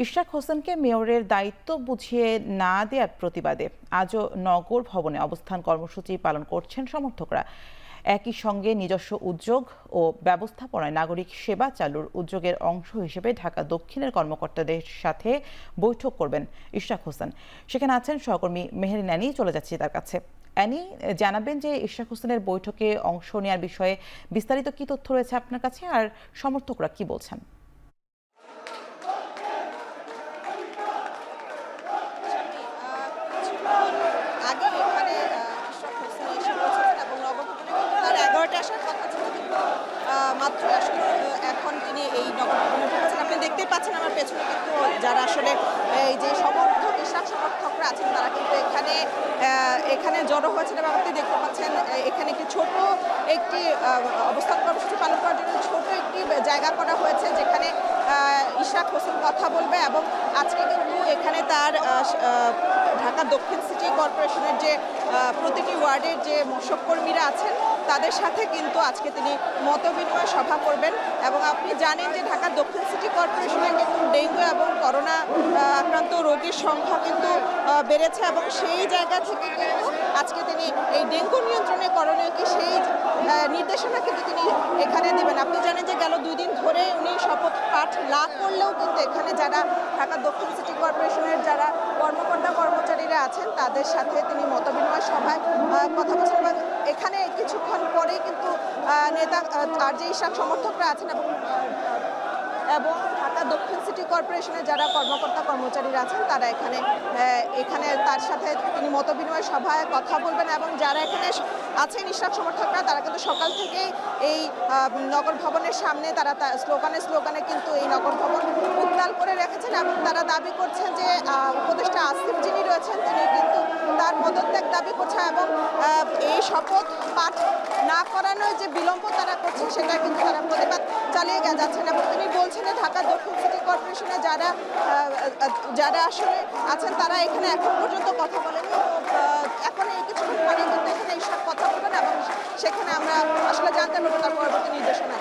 ইশরাক হোসেনকে মেয়রের দায়িত্ব বুঝিয়ে না দেওয়ার প্রতিবাদে আজও নগর ভবনে অবস্থান কর্মসূচি পালন করছেন সমর্থকরা। একই সঙ্গে নিজস্ব উদ্যোগ ও ব্যবস্থাপনায় নাগরিক সেবা চালুর উদ্যোগের অংশ হিসেবে ঢাকা দক্ষিণের কর্মকর্তাদের সাথে বৈঠক করবেন ইশরাক হোসেন। সেখানে আছেন সহকর্মী মেহেরিন অ্যানি। চলে যাচ্ছি তার কাছে। অ্যানি, জানাবেন যে ইশরাক হোসেনের বৈঠকে অংশ নেওয়ার বিষয়ে বিস্তারিত কি তথ্য রয়েছে আপনার কাছে, আর সমর্থকরা কি বলছেন? আগে এখানে ইশরাক হোসেন এসে পৌঁছেছেন এবং নগরভবনে কিন্তু তার 11টা আসার কথা ছিল, কিন্তু মাত্র আসলে এখন তিনি এই নগরভবনে ঢুকেছেন। আপনি দেখতেই পাচ্ছেন আমার পেছনে কিন্তু যারা আসলে এই যে ইশরাক সমর্থকরা আছেন তারা কিন্তু এখানে জড়ো হয়েছেন এবং আপনি দেখতে পাচ্ছেন এখানে একটি অবস্থান কর্মসূচি পালন করার জন্য ছোট একটি জায়গা করা হয়েছে, যেখানে ইশরাক হোসেন কথা বলবে। এবং আজকে কিন্তু এখানে তার ঢাকা দক্ষিণ সিটি কর্পোরেশনের যে প্রতিটি ওয়ার্ডের যে মশক কর্মীরা আছেন তাদের সাথে কিন্তু আজকে তিনি মতবিনিময় সভা করবেন। এবং আপনি জানেন যে ঢাকা দক্ষিণ সিটি কর্পোরেশনে কিন্তু ডেঙ্গু এবং করোনা আক্রান্ত রোগীর সংখ্যা কিন্তু বেড়েছে, এবং সেই জায়গা থেকে কিন্তু আজকে তিনি এই ডেঙ্গু নিয়ন্ত্রণে করণীয় কি সেই নির্দেশনা কিন্তু তিনি এখানে দেবেন। আপনি জানেন যে গেল 2 দিন ধরে উনি শপথ পাঠ না করলেও কিন্তু এখানে যারা ঢাকা দক্ষিণ সিটি কর্পোরেশনের যারা কর্মচারীরা আছেন তাদের সাথে তিনি মতবিনিময় সভায় কথা বলছেন। এবং এখানে কিছুক্ষণ পরেই কিন্তু নেতা আর যে ইশরাক সমর্থকরা আছেন এবং ঢাকা দক্ষিণ সিটি কর্পোরেশনের যারা কর্মচারীরা আছেন তারা এখানে তার সাথে তিনি মতবিনিময় সভায় কথা বলবেন। এবং যারা এখানে আছেন ইশরাক সমর্থকরা তারা কিন্তু সকাল থেকেই এই নগর ভবনের সামনে তারা স্লোগানে কিন্তু এই নগর ভবন উত্তাল করে রেখেছেন। এবং তারা দাবি করছেন যে উপদেষ্টা আসিফ যিনি রয়েছেন তিনি কিন্তু তার পদত্যাগ দাবি করছেন, এবং এই শপথ পাঠ না করানোর যে বিলম্ব তারা করছে সেটা কিন্তু তারা প্রতিবাদ চালিয়ে যাচ্ছেন। এবং তিনি বলছেন যে ঢাকা দক্ষিণ সিটি কর্পোরেশনে যারা আসলে আছেন তারা এখানে এখন পর্যন্ত কথা বলেনি। এখন এই কিছুক্ষণ পরে কিন্তু এখানে এইসব কথা বলবেন এবং সেখানে আমরা আসলে জানতে পারবো তার পরবর্তী নির্দেশনা।